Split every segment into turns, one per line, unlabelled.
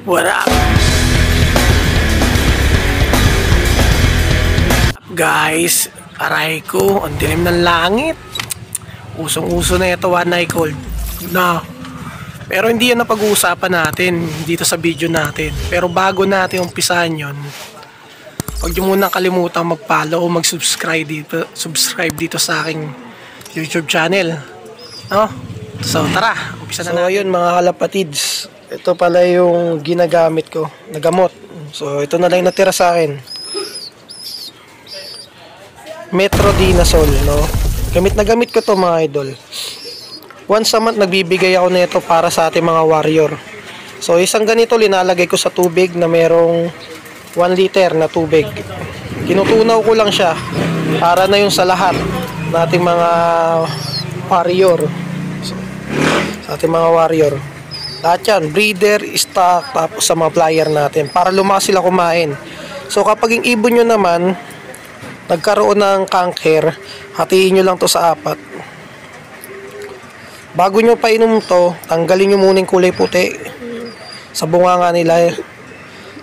What up? Guys, aray ko, ang dilim ng langit. Usong-uso na ito, one night cold na. Pero hindi yan na pag-uusapan natin dito sa video natin. Pero bago natin umpisahan yun, huwag nyo munang kalimutang mag-follow o subscribe dito sa aking YouTube channel, no? So tara, umpisa na natin. So yun mga kalapatids, ito pala yung ginagamit ko na gamot. So ito na lang natira sa akin, Metronidazole, no? Gamit na gamit ko to mga idol. Once a month nagbibigay ako nito para sa ating mga warrior. So isang ganito linalagay ko sa tubig na merong 1 liter na tubig. Kinutunaw ko lang siya para na yung sa lahat nating mga warrior. So, sa ating mga warrior. Lahat yan, breeder, stock, tapos sa mga flyer natin para lumakas sila kumain. So kapag yung ibon nyo naman nagkaroon ng cancer, hatiin nyo lang to sa 4. Bago nyo painom to, tanggalin nyo muna yung kulay puti sa bunganga nila.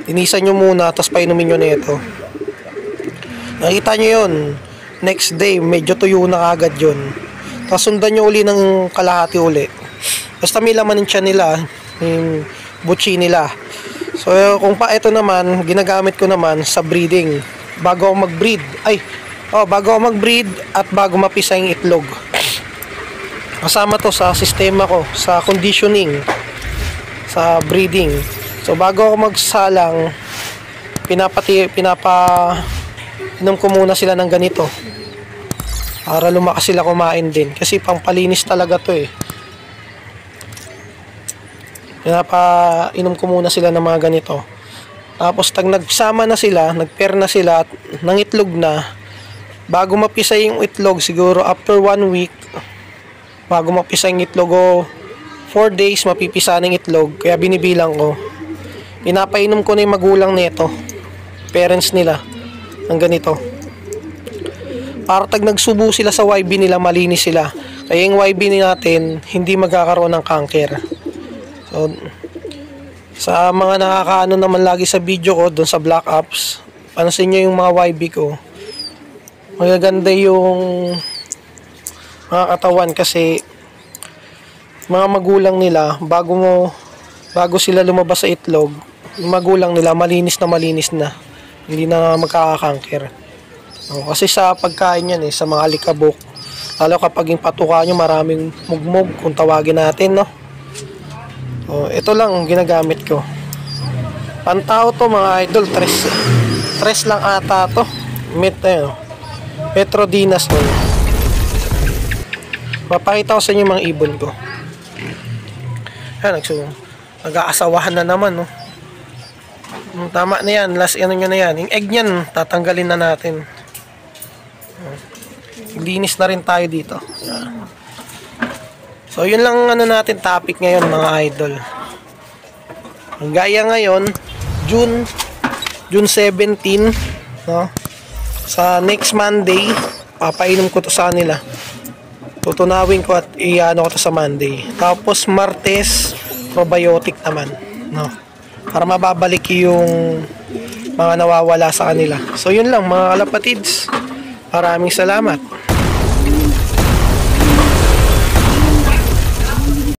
Linisan nyo muna, tapos painumin nyo na ito. Nakita nyo yun, next day medyo tuyo na agad yun. Tapos sundan nyo uli ng kalahati uli. Basta may laman yung tiyan nila, yung butchi nila. So kung pa ito naman, ginagamit ko naman sa breeding. Bago ako mag-breed, bago ako mag-breed at bago mapisa yung itlog. Kasama to sa sistema ko, sa conditioning, sa breeding. So bago ako magsalang, pinapainom ko muna sila ng ganito para lumakas sila kumain din, kasi pampalinis talaga to eh. Pinapainom ko muna sila ng mga ganito. Tapos tag nagsama na sila, nagpair na sila at nangitlog na, bago mapisa yung itlog, siguro after 1 week, bago mapisa yung itlog o 4 days mapipisa ng itlog, kaya binibilang ko. Pinapainom ko na yung magulang nito, parents nila, ng ganito. Para tag nagsubo sila sa YB nila, malinis sila. Kaya yung YB natin, hindi magkakaroon ng cancer. So, sa mga nakakaano naman lagi sa video ko, doon sa Black Ops, pansin nyo yung mga YB ko. Magaganda yung mga katawan kasi mga magulang nila, bago sila lumabas sa itlog, yung magulang nila malinis na, hindi na magkakakangker. Kasi sa pagkain yan sa mga alikabok, lalo kapag yung patuka nyo maraming mugmog, kung tawagin natin, no? Ito lang ginagamit ko. Pantao to mga idol, tres lang ata to. Metronidazole. Papakita ko sa inyo mga ibon ko. Yan, nag-aasawahan na naman, no? Tama na yan, last ano nyo na yan. Yung egg nyan, tatanggalin na natin. Linis na rin tayo dito. Yan. So yun lang natin topic ngayon mga idol. Ang gaya ngayon, June 17, no? Sa next Monday, papainom ko to sa nila. Tutunawin ko at iano ko to sa Monday. Tapos Martes, probiotic naman, no? Para mababalik yung mga nawawala sa kanila. So yun lang mga kalapatids. Maraming salamat.